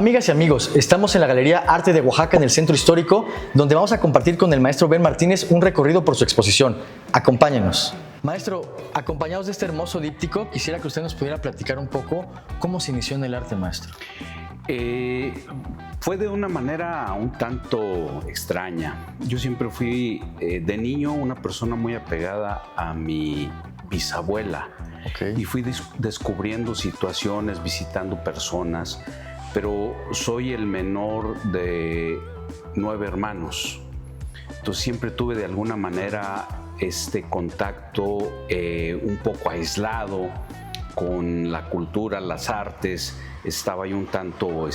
Amigas y amigos, estamos en la Galería Arte de Oaxaca en el Centro Histórico, donde vamos a compartir con el maestro Ben Martínez un recorrido por su exposición. Acompáñenos. Maestro, acompañados de este hermoso díptico, quisiera que usted nos pudiera platicar un poco cómo se inició en el arte, maestro. Fue de una manera un tanto extraña. Yo siempre fui, de niño, una persona muy apegada a mi bisabuela. Okay. Y fui descubriendo situaciones, visitando personas, pero soy el menor de 9 hermanos. Entonces siempre tuve de alguna manera este contacto un poco aislado con la cultura, las artes. Estaba yo un tanto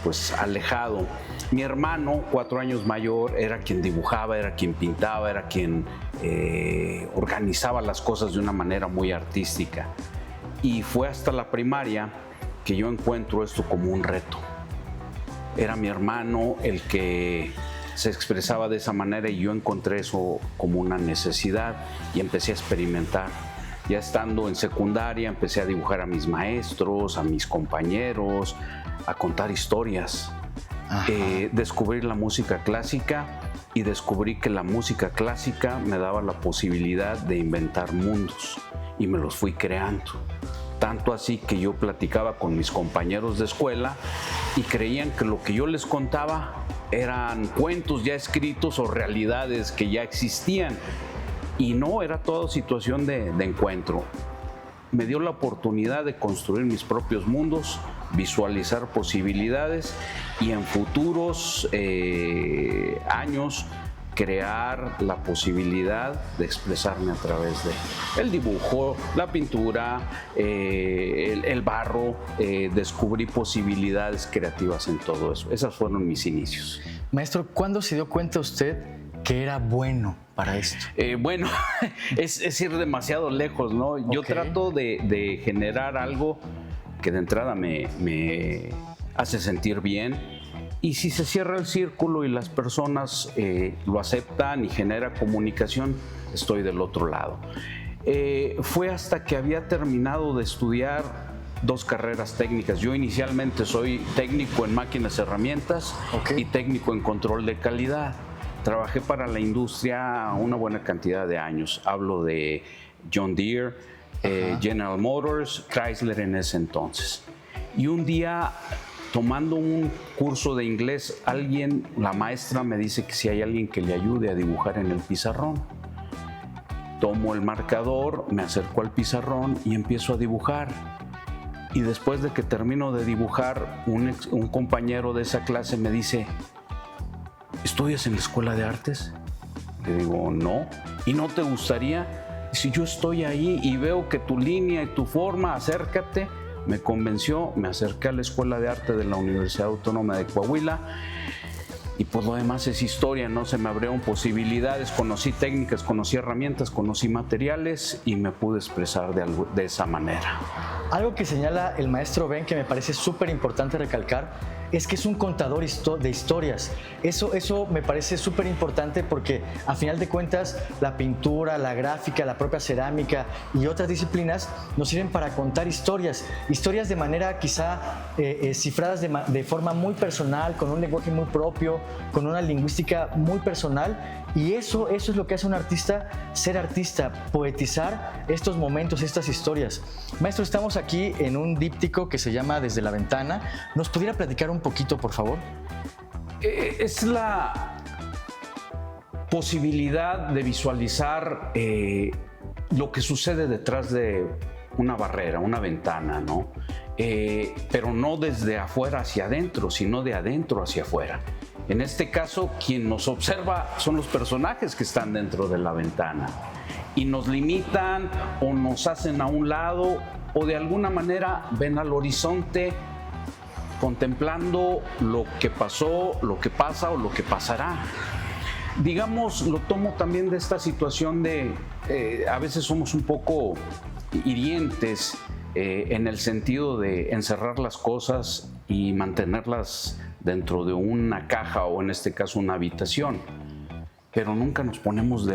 pues alejado. Mi hermano, 4 años mayor, era quien dibujaba, era quien pintaba, era quien organizaba las cosas de una manera muy artística. Y fue hasta la primaria que yo encuentro esto como un reto. Era mi hermano el que se expresaba de esa manera y yo encontré eso como una necesidad y empecé a experimentar. Ya estando en secundaria empecé a dibujar a mis maestros, a mis compañeros, a contar historias. Descubrí la música clásica y descubrí que la música clásica me daba la posibilidad de inventar mundos y me los fui creando. Tanto así que yo platicaba con mis compañeros de escuela y creían que lo que yo les contaba eran cuentos ya escritos o realidades que ya existían. Y no, era toda situación de encuentro. Me dio la oportunidad de construir mis propios mundos, visualizar posibilidades y en futuros años crear la posibilidad de expresarme a través de el dibujo, la pintura, el barro. Descubrí posibilidades creativas en todo eso. Esos fueron mis inicios. Maestro, ¿cuándo se dio cuenta usted que era bueno para esto? Bueno, es ir demasiado lejos, ¿no? Okay. Yo trato de generar algo que de entrada me hace sentir bien. Y si se cierra el círculo y las personas lo aceptan y genera comunicación, estoy del otro lado. Fue hasta que había terminado de estudiar 2 carreras técnicas. Yo inicialmente soy técnico en máquinas y herramientas y técnico en control de calidad. Trabajé para la industria una buena cantidad de años. Hablo de John Deere, General Motors, Chrysler en ese entonces. Y un día, tomando un curso de inglés, la maestra me dice que si hay alguien que le ayude a dibujar en el pizarrón. Tomo el marcador, me acerco al pizarrón y empiezo a dibujar. Y después de que termino de dibujar, un compañero de esa clase me dice: ¿estudias en la escuela de artes? Le digo, no. ¿Y no te gustaría? Si yo estoy ahí y veo que tu línea y tu forma, acércate. Me convenció, me acerqué a la Escuela de Arte de la Universidad Autónoma de Coahuila y por lo demás es historia, ¿no? Se me abrieron posibilidades, conocí técnicas, conocí herramientas, conocí materiales y me pude expresar de esa manera. Algo que señala el maestro Ben que me parece súper importante recalcar es que es un contador de historias. Eso me parece súper importante porque a final de cuentas la pintura, la gráfica, la propia cerámica y otras disciplinas nos sirven para contar historias de manera quizá cifradas de forma muy personal, con un lenguaje muy propio, con una lingüística muy personal. Y eso es lo que hace un artista ser artista, poetizar estos momentos, estas historias. Maestro, estamos aquí en un díptico que se llama Desde la Ventana. ¿Nos pudiera platicar un poquito, por favor? Es la posibilidad de visualizar lo que sucede detrás de una barrera, una ventana, ¿no? Pero no desde afuera hacia adentro, sino de adentro hacia afuera. En este caso, quien nos observa son los personajes que están dentro de la ventana y nos limitan o nos hacen a un lado o de alguna manera ven al horizonte contemplando lo que pasó, lo que pasa o lo que pasará. Digamos, lo tomo también de esta situación de a veces somos un poco hirientes en el sentido de encerrar las cosas y mantenerlas dentro de una caja o en este caso una habitación, pero nunca nos ponemos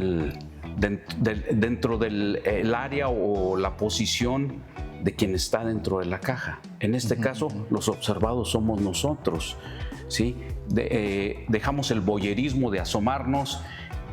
dentro del área o la posición de quien está dentro de la caja. En este caso, los observados somos nosotros, ¿sí? Dejamos el voyerismo de asomarnos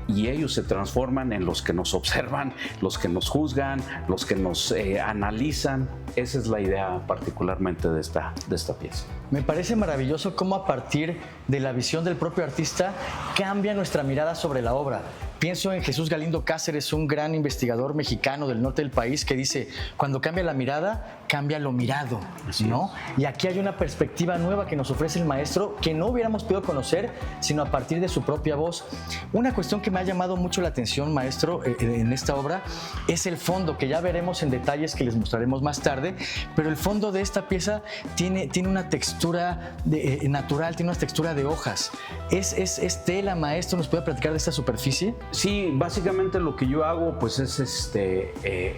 y ellos se transforman en los que nos observan, los que nos juzgan, los que nos analizan. Esa es la idea particularmente de esta pieza. Me parece maravilloso cómo a partir de la visión del propio artista cambia nuestra mirada sobre la obra. Pienso en Jesús Galindo Cáceres, un gran investigador mexicano del norte del país, que dice, cuando cambia la mirada, cambia lo mirado, ¿no? Y aquí hay una perspectiva nueva que nos ofrece el maestro que no hubiéramos podido conocer sino a partir de su propia voz. Una cuestión que me ha llamado mucho la atención, maestro, en esta obra es el fondo, que ya veremos en detalles que les mostraremos más tarde, pero el fondo de esta pieza tiene una textura natural, tiene una textura de hojas. ¿Es tela, maestro? ¿Nos puede platicar de esta superficie? Sí, básicamente lo que yo hago pues es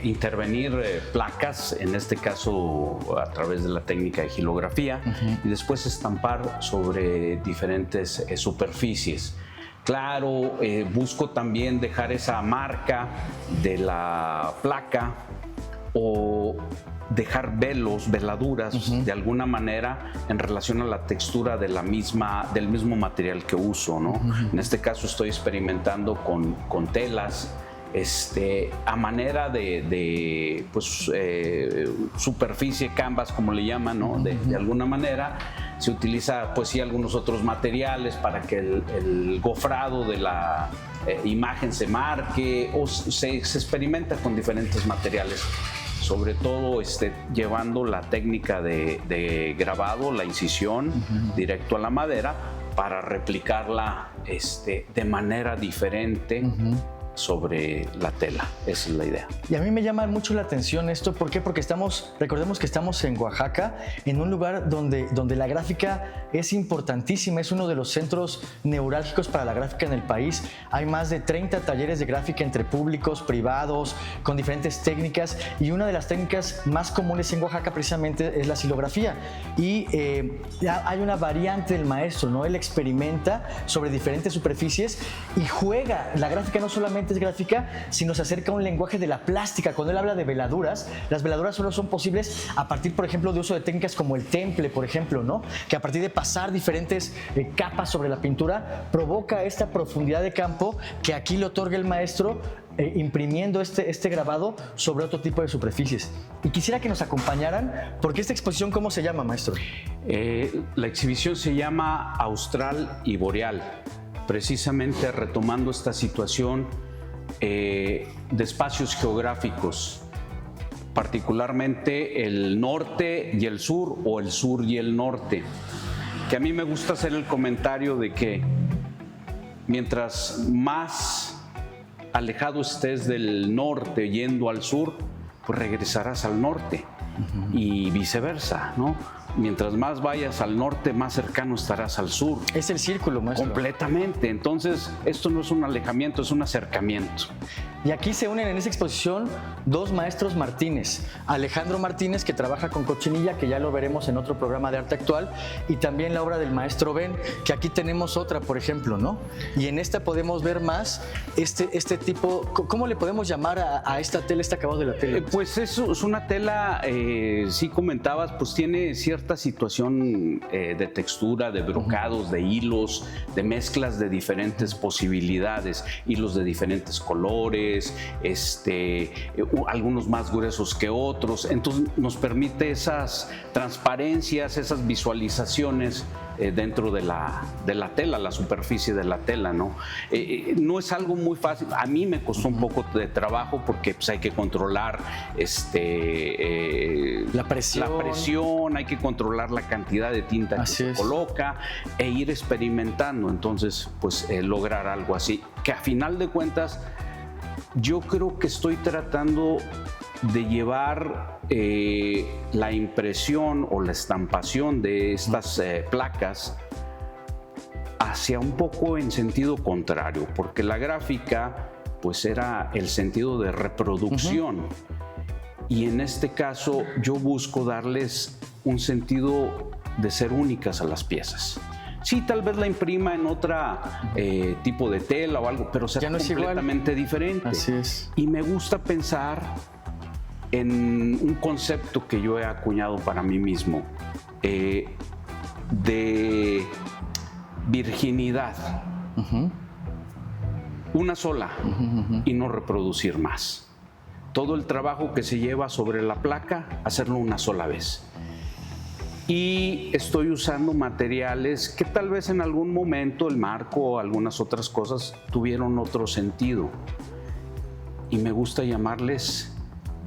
intervenir placas, en este caso a través de la técnica de gilografía, y después estampar sobre diferentes superficies. Claro, busco también dejar esa marca de la placa o dejar veladuras de alguna manera en relación a la textura de del mismo material que uso, ¿no? En este caso estoy experimentando con telas, a manera de superficie, canvas, como le llaman, ¿no? De alguna manera se utiliza pues sí algunos otros materiales para que el gofrado de la imagen se marque, o se experimenta con diferentes materiales. Sobre todo llevando la técnica de grabado, la incisión directo a la madera, para replicarla de manera diferente sobre la tela. Esa es la idea. Y a mí me llama mucho la atención esto. ¿Por qué? Porque recordemos que estamos en Oaxaca, en un lugar donde la gráfica es importantísima, es uno de los centros neurálgicos para la gráfica en el país. Hay más de 30 talleres de gráfica entre públicos, privados, con diferentes técnicas, y una de las técnicas más comunes en Oaxaca precisamente es la silografía. Y hay una variante del maestro, ¿no? Él experimenta sobre diferentes superficies y juega. La gráfica no solamente es gráfica, sino se acerca a un lenguaje de la plástica. Cuando él habla de veladuras, las veladuras solo son posibles a partir, por ejemplo, de uso de técnicas como el temple, por ejemplo, ¿no? Que a partir de pasar diferentes capas sobre la pintura, provoca esta profundidad de campo que aquí le otorga el maestro, imprimiendo este grabado sobre otro tipo de superficies. Y quisiera que nos acompañaran, porque esta exposición, ¿cómo se llama, maestro? La exhibición se llama Austral y Boreal, precisamente retomando esta situación de espacios geográficos, particularmente el norte y el sur, o el sur y el norte, que a mí me gusta hacer el comentario de que mientras más alejado estés del norte yendo al sur, pues regresarás al norte, y viceversa, ¿no? Mientras más vayas al norte, más cercano estarás al sur. Es el círculo, maestro. Completamente. Entonces, esto no es un alejamiento, es un acercamiento. Y aquí se unen en esa exposición dos maestros Martínez. Alejandro Martínez, que trabaja con cochinilla, que ya lo veremos en otro programa de arte actual, y también la obra del maestro Ben, que aquí tenemos otra, por ejemplo, ¿no? Y en esta podemos ver más este tipo. ¿Cómo le podemos llamar a esta tela, este acabado de la tela? Pues es una tela, sí comentabas, pues tiene cierta situación de textura, de brocados, de hilos, de mezclas de diferentes posibilidades, hilos de diferentes colores, algunos más gruesos que otros. Entonces nos permite esas transparencias, esas visualizaciones dentro de la tela, la superficie de la tela, ¿no? No es algo muy fácil. A mí me costó un poco de trabajo porque pues, hay que controlar la presión, hay que controlar la cantidad de tinta que se coloca e ir experimentando. Entonces, pues lograr algo así, que a final de cuentas yo creo que estoy tratando de llevar la impresión o la estampación de estas placas hacia un poco en sentido contrario, porque la gráfica pues era el sentido de reproducción, y en este caso yo busco darles un sentido de ser únicas a las piezas. Sí, tal vez la imprima en otra tipo de tela o algo, pero ser completamente diferente. Así es. Y me gusta pensar en un concepto que yo he acuñado para mí mismo, de virginidad, una sola, y no reproducir más. Todo el trabajo que se lleva sobre la placa, hacerlo una sola vez. Y estoy usando materiales que tal vez en algún momento el marco o algunas otras cosas tuvieron otro sentido. Y me gusta llamarles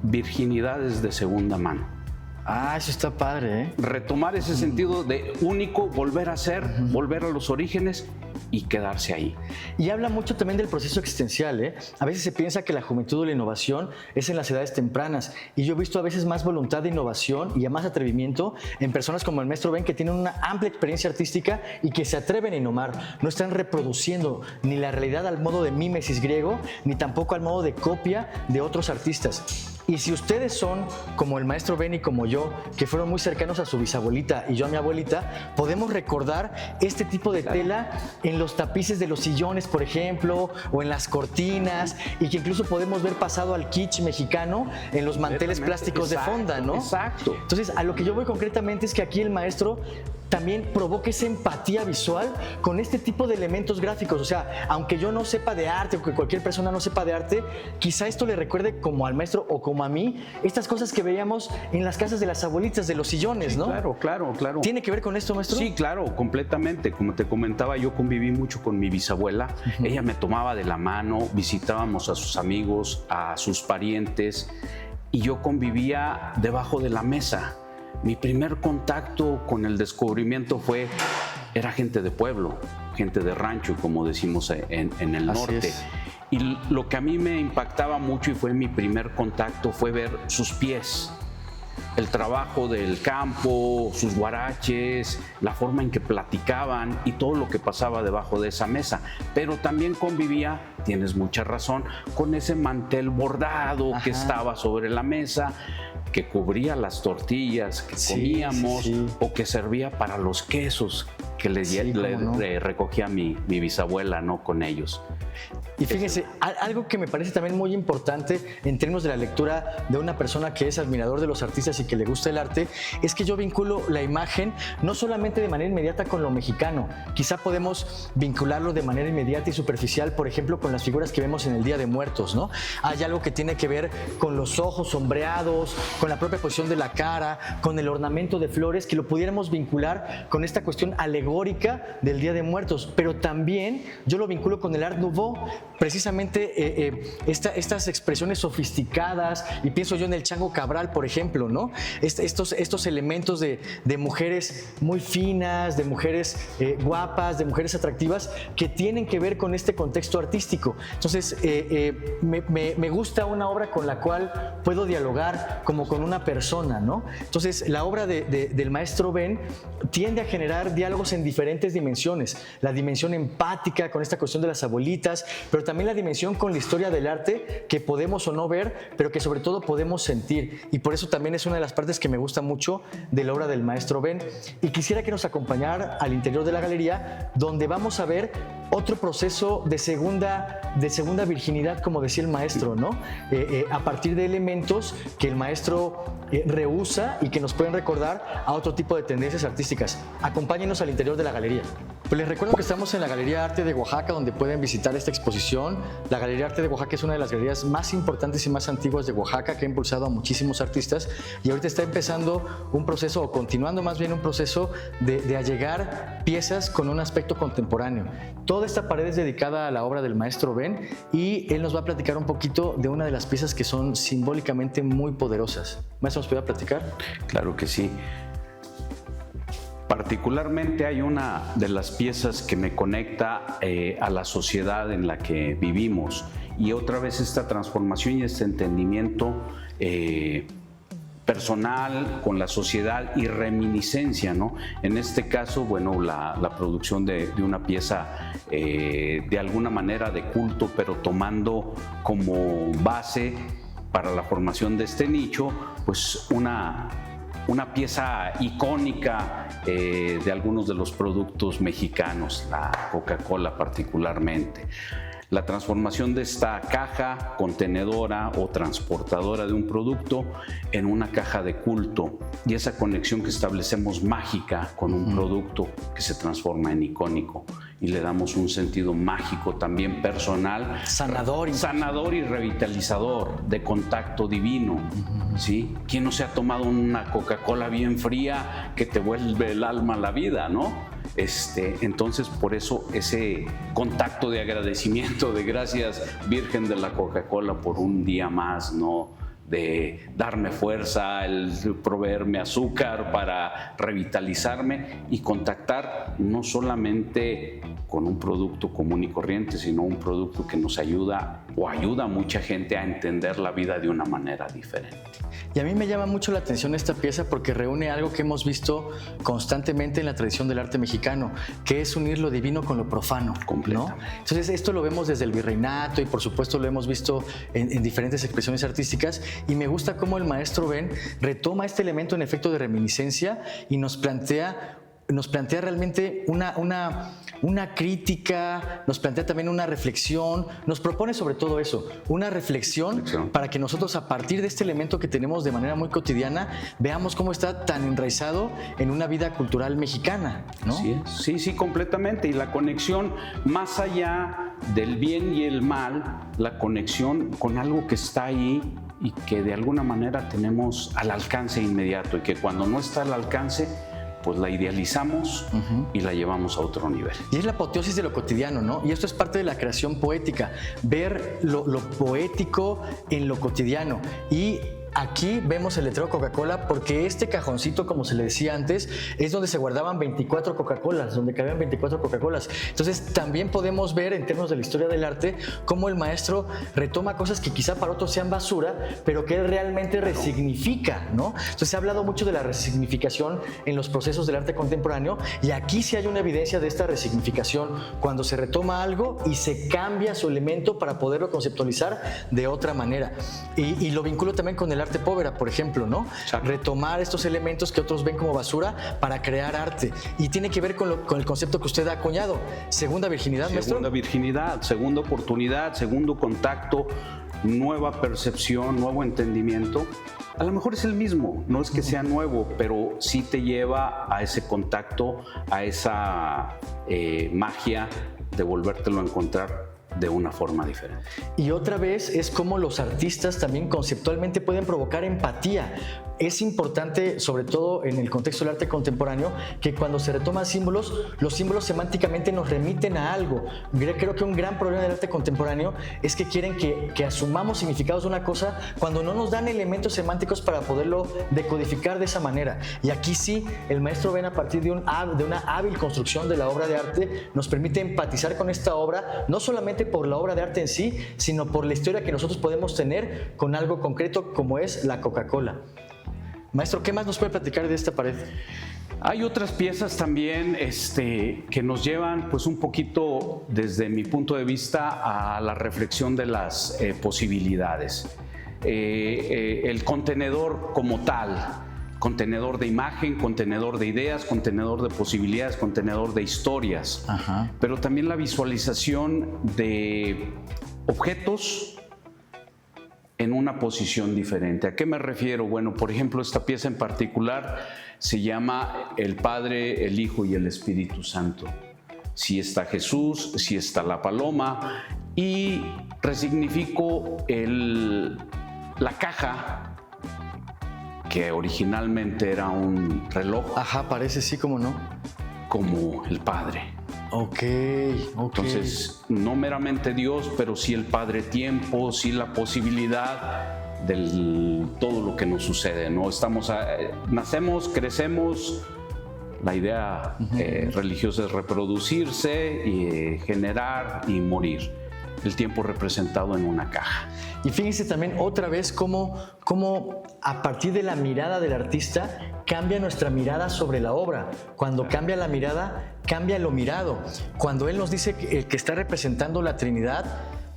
virginidades de segunda mano. Ah, eso está padre, ¿eh? Retomar ese sentido de único, volver a ser, volver a los orígenes y quedarse ahí. Y habla mucho también del proceso existencial, ¿eh? A veces se piensa que la juventud o la innovación es en las edades tempranas, y yo he visto a veces más voluntad de innovación y más atrevimiento en personas como el maestro Ben, que tienen una amplia experiencia artística y que se atreven a innovar. No están reproduciendo ni la realidad al modo de mímesis griego, ni tampoco al modo de copia de otros artistas. Y si ustedes son como el maestro Ben y como yo, que fueron muy cercanos a su bisabuelita y yo a mi abuelita, podemos recordar este tipo de tela en los tapices de los sillones, por ejemplo, o en las cortinas, y que incluso podemos ver pasado al kitsch mexicano en los manteles plásticos de fonda, ¿no? Exacto. Entonces, a lo que yo voy concretamente es que aquí el maestro también provoca esa empatía visual con este tipo de elementos gráficos. O sea, aunque yo no sepa de arte o que cualquier persona no sepa de arte, quizá esto le recuerde como al maestro o como a mí estas cosas que veíamos en las casas de las abuelitas, de los sillones, ¿no? Claro. ¿Tiene que ver con esto, maestro? Sí, claro, completamente. Como te comentaba, yo conviví mucho con mi bisabuela. Ella me tomaba de la mano, visitábamos a sus amigos, a sus parientes, y yo convivía debajo de la mesa. Mi primer contacto con el descubrimiento era gente de pueblo, gente de rancho, como decimos en el norte. Y lo que a mí me impactaba mucho y fue mi primer contacto fue ver sus pies, el trabajo del campo, sus guaraches, la forma en que platicaban y todo lo que pasaba debajo de esa mesa. Pero también convivía, tienes mucha razón, con ese mantel bordado que estaba sobre la mesa, que cubría las tortillas que comíamos, o que servía para los quesos que le recogía mi bisabuela, ¿no? Con ellos. Y fíjense, algo que me parece también muy importante en términos de la lectura de una persona que es admirador de los artistas y que le gusta el arte, es que yo vinculo la imagen no solamente de manera inmediata con lo mexicano. Quizá podemos vincularlo de manera inmediata y superficial, por ejemplo, con las figuras que vemos en el Día de Muertos, ¿no? Hay algo que tiene que ver con los ojos sombreados, con la propia posición de la cara, con el ornamento de flores, que lo pudiéramos vincular con esta cuestión alegórica del Día de Muertos. Pero también yo lo vinculo con el Art Nouveau, precisamente estas expresiones sofisticadas, y pienso yo en el Chango Cabral, por ejemplo, ¿no? Estos elementos de mujeres muy finas, de mujeres guapas, de mujeres atractivas, que tienen que ver con este contexto artístico. Entonces, me gusta una obra con la cual puedo dialogar como con una persona, ¿no? Entonces, la obra del maestro Ben tiende a generar diálogos en diferentes dimensiones. La dimensión empática con esta cuestión de las abuelitas, pero también la dimensión con la historia del arte que podemos o no ver, pero que sobre todo podemos sentir. Y por eso también es una de las partes que me gusta mucho de la obra del maestro Ben. Y quisiera que nos acompañara al interior de la galería, donde vamos a ver otro proceso de segunda virginidad, como decía el maestro, ¿no? A partir de elementos que el maestro rehúsa y que nos pueden recordar a otro tipo de tendencias artísticas. Acompáñenos al interior de la galería. Pues les recuerdo que estamos en la Galería Arte de Oaxaca, donde pueden visitar esta exposición. La Galería Arte de Oaxaca es una de las galerías más importantes y más antiguas de Oaxaca, que ha impulsado a muchísimos artistas, y ahorita está empezando un proceso, o continuando más bien un proceso de allegar piezas con un aspecto contemporáneo. Toda esta pared es dedicada a la obra del maestro Ben, y él nos va a platicar un poquito de una de las piezas que son simbólicamente muy poderosas. Maestro, ¿nos puede platicar? Claro que sí. Particularmente hay una de las piezas que me conecta a la sociedad en la que vivimos, y otra vez esta transformación y este entendimiento personal con la sociedad y reminiscencia, ¿no? En este caso, bueno, la producción de una pieza de alguna manera de culto, pero tomando como base para la formación de este nicho, pues una pieza icónica de algunos de los productos mexicanos, la Coca-Cola particularmente. La transformación de esta caja contenedora o transportadora de un producto en una caja de culto, y esa conexión que establecemos mágica con un producto que se transforma en icónico y le damos un sentido mágico también personal, sanador y revitalizador, de contacto divino. ¿Sí? ¿Quién no se ha tomado una Coca-Cola bien fría que te vuelve el alma a la vida, ¿no? Entonces, por eso ese contacto de agradecimiento, de gracias Virgen de la Coca-Cola por un día más, ¿no? De darme fuerza, el proveerme azúcar para revitalizarme y contactar no solamente con un producto común y corriente, sino un producto que nos ayuda o ayuda a mucha gente a entender la vida de una manera diferente. Y a mí me llama mucho la atención esta pieza porque reúne algo que hemos visto constantemente en la tradición del arte mexicano, que es unir lo divino con lo profano, ¿no? Entonces esto lo vemos desde el virreinato y por supuesto lo hemos visto en diferentes expresiones artísticas, y me gusta cómo el maestro Ben retoma este elemento en efecto de reminiscencia y nos plantea realmente una crítica, nos plantea también una reflexión, nos propone sobre todo eso, una reflexión para que nosotros a partir de este elemento que tenemos de manera muy cotidiana veamos cómo está tan enraizado en una vida cultural mexicana, ¿no? Sí, completamente. Y la conexión más allá del bien y el mal, la conexión con algo que está ahí y que de alguna manera tenemos al alcance inmediato, y que cuando no está al alcance, pues la idealizamos y la llevamos a otro nivel. Y es la apoteosis de lo cotidiano, ¿no? Y esto es parte de la creación poética, ver lo poético en lo cotidiano. Y aquí vemos el letrero Coca-Cola porque este cajoncito, como se le decía antes, es donde se guardaban 24 Coca-Colas, donde cabían 24 Coca-Colas. Entonces también podemos ver en términos de la historia del arte cómo el maestro retoma cosas que quizá para otros sean basura, pero que él realmente resignifica, ¿no? Entonces se ha hablado mucho de la resignificación en los procesos del arte contemporáneo, y aquí sí hay una evidencia de esta resignificación cuando se retoma algo y se cambia su elemento para poderlo conceptualizar de otra manera. Y lo vinculo también con el arte povera, por ejemplo, ¿no? Retomar estos elementos que otros ven como basura para crear arte. Y tiene que ver con el concepto que usted ha acuñado. Segunda virginidad, maestro. Segunda virginidad, segunda oportunidad, segundo contacto, nueva percepción, nuevo entendimiento. A lo mejor es el mismo, no es que sea nuevo, pero sí te lleva a ese contacto, a esa magia de volvértelo a encontrar de una forma diferente. Y otra vez es como los artistas también conceptualmente pueden provocar empatía. Es importante, sobre todo en el contexto del arte contemporáneo, que cuando se retoman símbolos, los símbolos semánticamente nos remiten a algo. Creo que un gran problema del arte contemporáneo es que quieren que asumamos significados de una cosa cuando no nos dan elementos semánticos para poderlo decodificar de esa manera. Y aquí sí, el maestro Ben, a partir de una hábil construcción de la obra de arte, nos permite empatizar con esta obra, no solamente por la obra de arte en sí, sino por la historia que nosotros podemos tener con algo concreto como es la Coca-Cola. Maestro, ¿qué más nos puede platicar de esta pared? Hay otras piezas también que nos llevan pues un poquito, desde mi punto de vista, a la reflexión de las posibilidades. El contenedor como tal, contenedor de imagen, contenedor de ideas, contenedor de posibilidades, contenedor de historias, pero también la visualización de objetos en una posición diferente. ¿A qué me refiero? Bueno, por ejemplo, esta pieza en particular se llama El Padre, el Hijo y el Espíritu Santo. Sí está Jesús, sí está la paloma, y resignifico la caja, que originalmente era un reloj. Parece, sí, como no. Como el Padre. Ok. Entonces, no meramente Dios, pero sí el Padre Tiempo, sí la posibilidad de todo lo que nos sucede, ¿no? Nacemos, crecemos, la idea religiosa es reproducirse, y generar y morir. El tiempo representado en una caja. Y fíjense también otra vez cómo a partir de la mirada del artista cambia nuestra mirada sobre la obra. Cuando cambia la mirada, cambia lo mirado. Cuando él nos dice que está representando la Trinidad,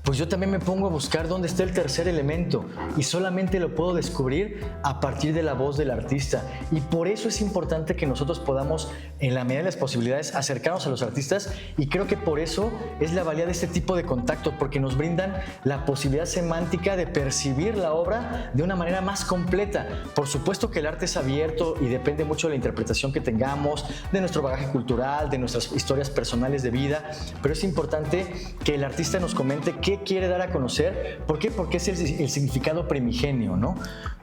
pues yo también me pongo a buscar dónde está el tercer elemento y solamente lo puedo descubrir a partir de la voz del artista. Y por eso es importante que nosotros podamos, en la medida de las posibilidades, acercarnos a los artistas, y creo que por eso es la valía de este tipo de contactos, porque nos brindan la posibilidad semántica de percibir la obra de una manera más completa. Por supuesto que el arte es abierto y depende mucho de la interpretación que tengamos, de nuestro bagaje cultural, de nuestras historias personales de vida, pero es importante que el artista nos comente qué quiere dar a conocer. ¿Por qué? Porque es el significado primigenio, ¿no?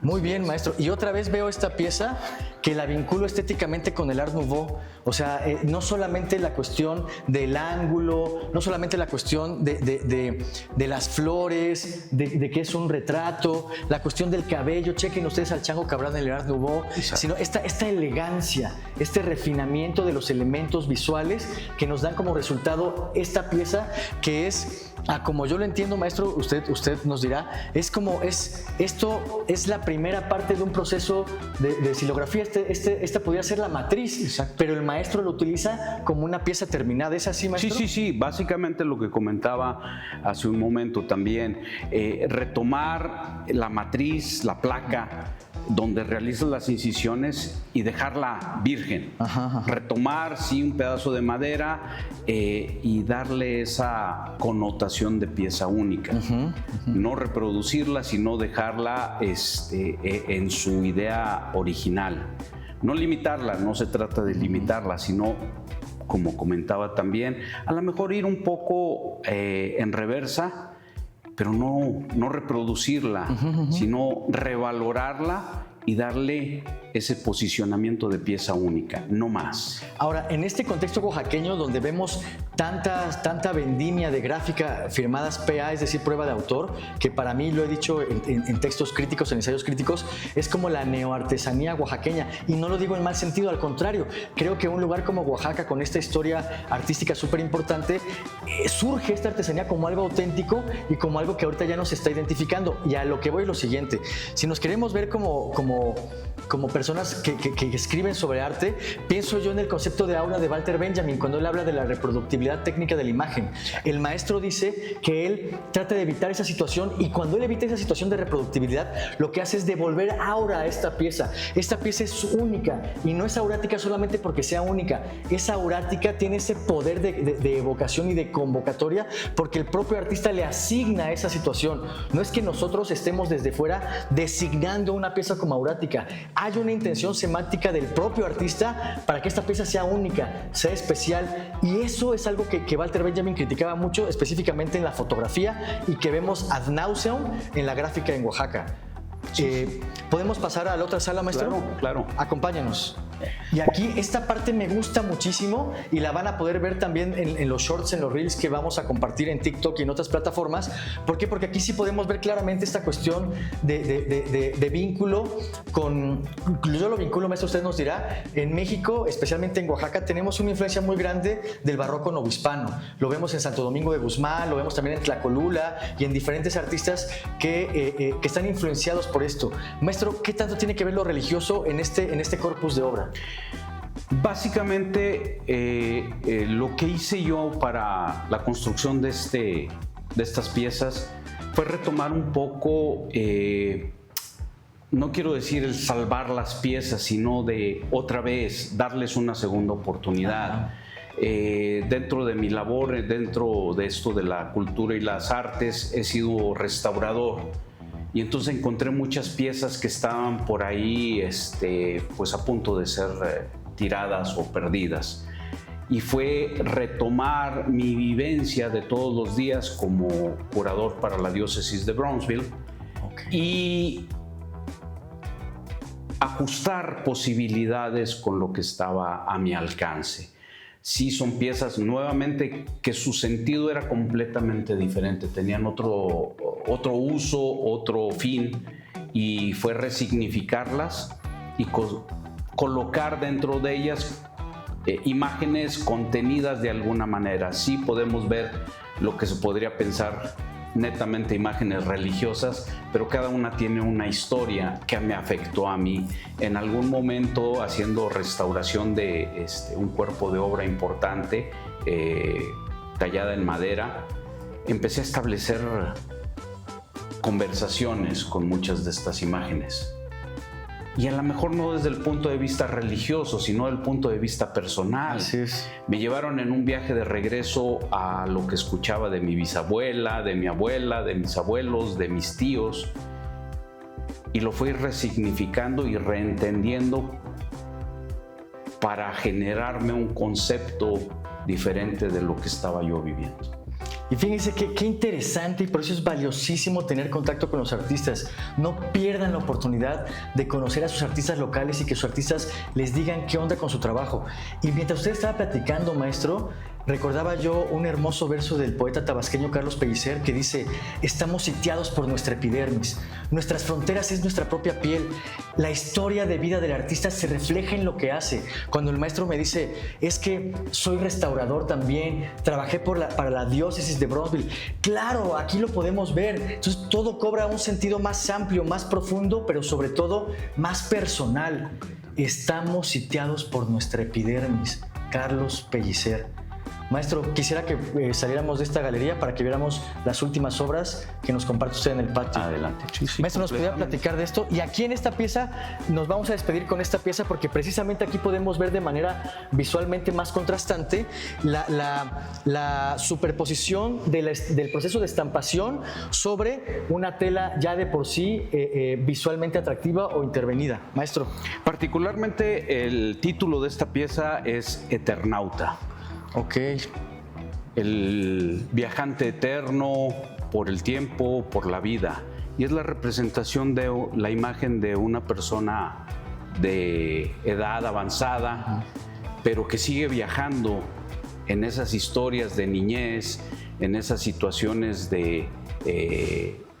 Muy bien, maestro. Y otra vez veo esta pieza que la vinculo estéticamente con el Art Nouveau. O sea, no solamente la cuestión del ángulo, no solamente la cuestión de las flores, de que es un retrato, la cuestión del cabello. Chequen ustedes al Chango Cabrán en el Art Nouveau, sino esta elegancia, este refinamiento de los elementos visuales que nos dan como resultado esta pieza, que es, como yo lo entiendo, maestro, usted nos dirá, esto es la primera parte de un proceso de silografía. Esta podría ser la matriz. Exacto. Pero el maestro lo utiliza como una pieza terminada. ¿Es así, maestro? Sí. Básicamente lo que comentaba hace un momento también, retomar la matriz, la placa, donde realizas las incisiones y dejarla virgen. Retomar, sí, un pedazo de madera y darle esa connotación de pieza única. No reproducirla, sino dejarla en su idea original. No limitarla, no se trata de limitarla, sino, como comentaba también, a lo mejor ir un poco en reversa, pero no reproducirla, sino revalorarla y darle ese posicionamiento de pieza única, no más. Ahora, en este contexto oaxaqueño donde vemos tanta vendimia de gráfica firmadas PA, es decir, prueba de autor, que para mí, lo he dicho en textos críticos, en ensayos críticos, es como la neoartesanía oaxaqueña, y no lo digo en mal sentido, al contrario, creo que un lugar como Oaxaca, con esta historia artística súper importante, surge esta artesanía como algo auténtico y como algo que ahorita ya nos está identificando. Y a lo que voy es lo siguiente: si nos queremos ver como personas que escriben sobre arte, pienso yo en el concepto de aura de Walter Benjamin, cuando él habla de la reproductibilidad técnica de la imagen. El maestro dice que él trata de evitar esa situación, y cuando él evita esa situación de reproductibilidad, lo que hace es devolver aura a esta pieza. Esta pieza es única, y no es aurática solamente porque sea única. Es aurática, tiene ese poder de evocación y de convocatoria, porque el propio artista le asigna esa situación. No es que nosotros estemos desde fuera designando una pieza como aurática. Hay una intención semántica del propio artista para que esta pieza sea única, sea especial, y eso es algo que Walter Benjamin criticaba mucho, específicamente en la fotografía, y que vemos ad nauseam en la gráfica en Oaxaca. ¿Podemos pasar a la otra sala, maestro? Claro. Acompáñanos. Y aquí esta parte me gusta muchísimo, y la van a poder ver también en los shorts, en los reels que vamos a compartir en TikTok y en otras plataformas. ¿Por qué? Porque aquí sí podemos ver claramente esta cuestión de vínculo con... Yo lo vinculo, maestro, usted nos dirá. En México, especialmente en Oaxaca, tenemos una influencia muy grande del barroco novohispano. Lo vemos en Santo Domingo de Guzmán, lo vemos también en Tlacolula y en diferentes artistas que están influenciados por esto. Maestro, ¿qué tanto tiene que ver lo religioso en este corpus de obra? Básicamente, lo que hice yo para la construcción de estas piezas fue retomar un poco, no quiero decir el salvar las piezas, sino de otra vez darles una segunda oportunidad. Dentro de mi labor, dentro de esto de la cultura y las artes, he sido restaurador. Y entonces encontré muchas piezas que estaban por ahí pues a punto de ser tiradas o perdidas. Y fue retomar mi vivencia de todos los días como curador para la diócesis de Brownsville y ajustar posibilidades con lo que estaba a mi alcance. Sí, son piezas nuevamente que su sentido era completamente diferente, tenían otro uso, otro fin, y fue resignificarlas y colocar dentro de ellas imágenes contenidas de alguna manera. Sí podemos ver lo que se podría pensar netamente imágenes religiosas, pero cada una tiene una historia que me afectó a mí. En algún momento, haciendo restauración de un cuerpo de obra importante, tallada en madera, empecé a establecer conversaciones con muchas de estas imágenes. Y a lo mejor no desde el punto de vista religioso, sino desde el punto de vista personal. Así es. Me llevaron en un viaje de regreso a lo que escuchaba de mi bisabuela, de mi abuela, de mis abuelos, de mis tíos. Y lo fui resignificando y reentendiendo para generarme un concepto diferente de lo que estaba yo viviendo. Y fíjense qué interesante, y por eso es valiosísimo tener contacto con los artistas. No pierdan la oportunidad de conocer a sus artistas locales y que sus artistas les digan qué onda con su trabajo. Y mientras usted estaba platicando, maestro, recordaba yo un hermoso verso del poeta tabasqueño Carlos Pellicer que dice: estamos sitiados por nuestra epidermis, nuestras fronteras es nuestra propia piel, la historia de vida del artista se refleja en lo que hace. Cuando el maestro me dice, es que soy restaurador también, trabajé para la diócesis de Bronzeville, claro, aquí lo podemos ver. Entonces todo cobra un sentido más amplio, más profundo, pero sobre todo más personal. Estamos sitiados por nuestra epidermis. Carlos Pellicer. Maestro, quisiera que saliéramos de esta galería para que viéramos las últimas obras que nos comparte usted en el patio. Adelante. Sí, maestro, ¿nos podría platicar de esto? Y aquí en esta pieza nos vamos a despedir con esta pieza porque precisamente aquí podemos ver de manera visualmente más contrastante la superposición del proceso de estampación sobre una tela ya de por sí visualmente atractiva o intervenida. Maestro. Particularmente el título de esta pieza es Eternauta. Ok. El viajante eterno por el tiempo, por la vida. Y es la representación de la imagen de una persona de edad avanzada, pero que sigue viajando en esas historias de niñez, en esas situaciones de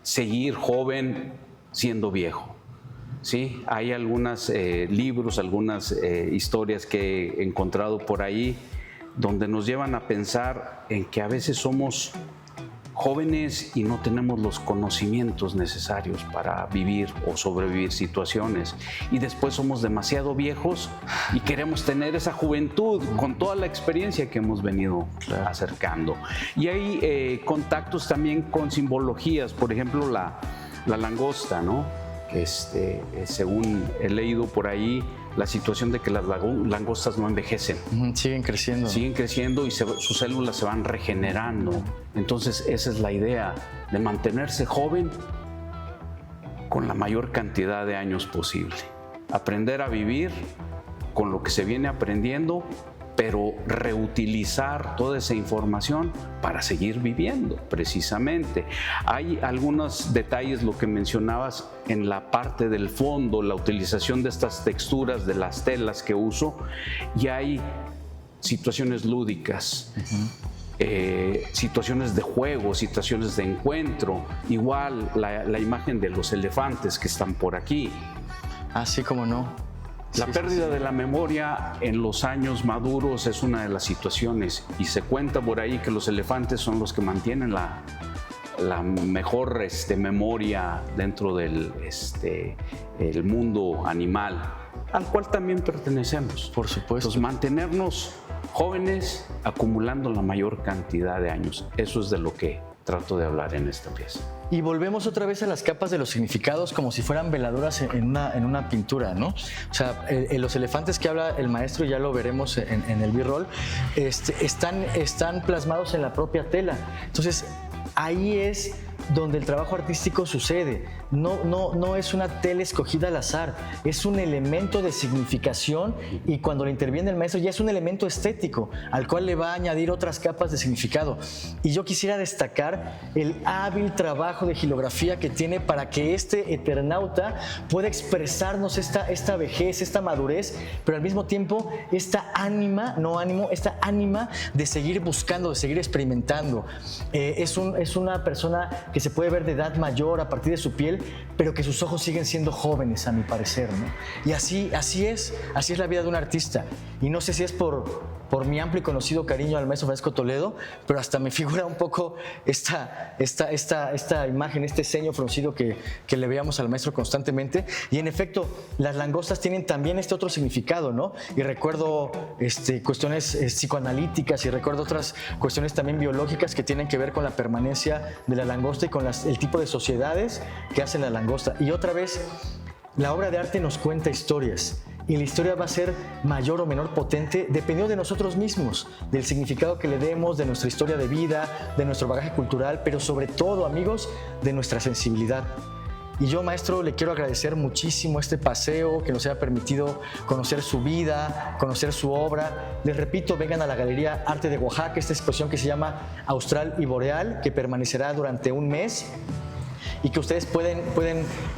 seguir joven siendo viejo. Sí, hay algunos libros, algunas historias que he encontrado por ahí donde nos llevan a pensar en que a veces somos jóvenes y no tenemos los conocimientos necesarios para vivir o sobrevivir situaciones. Y después somos demasiado viejos y queremos tener esa juventud con toda la experiencia que hemos venido acercando. Y hay contactos también con simbologías, por ejemplo la langosta, ¿no? Según he leído por ahí, la situación de que las langostas no envejecen. Siguen creciendo. Siguen creciendo y sus células se van regenerando. Entonces esa es la idea, de mantenerse joven con la mayor cantidad de años posible. Aprender a vivir con lo que se viene aprendiendo, pero reutilizar toda esa información para seguir viviendo, precisamente. Hay algunos detalles, lo que mencionabas en la parte del fondo, la utilización de estas texturas de las telas que uso, y hay situaciones lúdicas, situaciones de juego, situaciones de encuentro. Igual la imagen de los elefantes que están por aquí. Así como no. La pérdida de la memoria en los años maduros es una de las situaciones, y se cuenta por ahí que los elefantes son los que mantienen la mejor memoria dentro del el mundo animal, al cual también pertenecemos. Por supuesto. Entonces, mantenernos jóvenes acumulando la mayor cantidad de años, eso es de lo que trato de hablar en esta pieza. Y volvemos otra vez a las capas de los significados como si fueran veladoras en una pintura, ¿no? O sea, los elefantes que habla el maestro, ya lo veremos en el B-roll, están plasmados en la propia tela. Entonces, ahí es donde el trabajo artístico sucede. No es una tela escogida al azar, es un elemento de significación, y cuando le interviene el maestro ya es un elemento estético al cual le va a añadir otras capas de significado. Y yo quisiera destacar el hábil trabajo de gilografía que tiene para que este Eternauta pueda expresarnos esta vejez, esta madurez, pero al mismo tiempo esta ánima de seguir buscando, de seguir experimentando. Es una persona que que se puede ver de edad mayor a partir de su piel, pero que sus ojos siguen siendo jóvenes, a mi parecer, ¿no? Y así es la vida de un artista. Y no sé si es por mi amplio y conocido cariño al maestro Francisco Toledo, pero hasta me figura un poco esta imagen, este ceño fruncido que le veíamos al maestro constantemente. Y en efecto, las langostas tienen también este otro significado, ¿no? Y recuerdo cuestiones psicoanalíticas y recuerdo otras cuestiones también biológicas que tienen que ver con la permanencia de la langosta y con el tipo de sociedades que hacen la langosta. Y otra vez, la obra de arte nos cuenta historias. Y la historia va a ser mayor o menor potente dependiendo de nosotros mismos, del significado que le demos, de nuestra historia de vida, de nuestro bagaje cultural, pero sobre todo, amigos, de nuestra sensibilidad. Y yo, maestro, le quiero agradecer muchísimo este paseo que nos haya permitido conocer su vida, conocer su obra. Les repito, vengan a la Galería Arte de Oaxaca, esta exposición que se llama Austral y Boreal, que permanecerá durante un mes. Y que ustedes pueden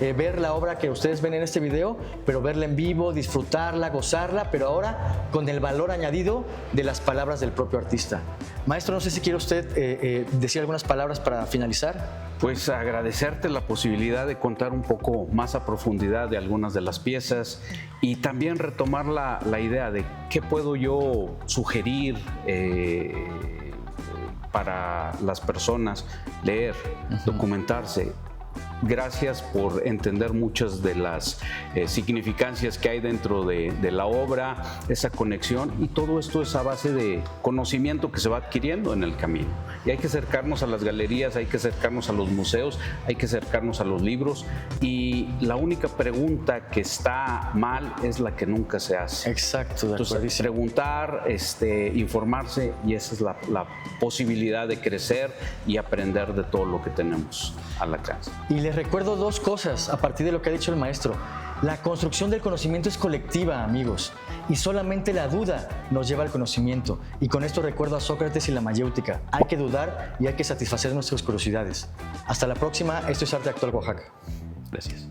ver la obra que ustedes ven en este video, pero verla en vivo, disfrutarla, gozarla, pero ahora con el valor añadido de las palabras del propio artista. Maestro, no sé si quiere usted decir algunas palabras para finalizar. Pues agradecerte la posibilidad de contar un poco más a profundidad de algunas de las piezas y también retomar la idea de qué puedo yo sugerir para las personas, leer, documentarse. Gracias por entender muchas de las significancias que hay dentro de la obra, esa conexión, y todo esto es a base de conocimiento que se va adquiriendo en el camino. Y hay que acercarnos a las galerías, hay que acercarnos a los museos, hay que acercarnos a los libros, y la única pregunta que está mal es la que nunca se hace. Exacto, de acuerdo. Entonces, preguntar, informarse, y esa es la posibilidad de crecer y aprender de todo lo que tenemos al alcance. Y les recuerdo dos cosas a partir de lo que ha dicho el maestro. La construcción del conocimiento es colectiva, amigos, y solamente la duda nos lleva al conocimiento. Y con esto recuerdo a Sócrates y la mayéutica. Hay que dudar y hay que satisfacer nuestras curiosidades. Hasta la próxima. Esto es Arte Actual Oaxaca. Gracias.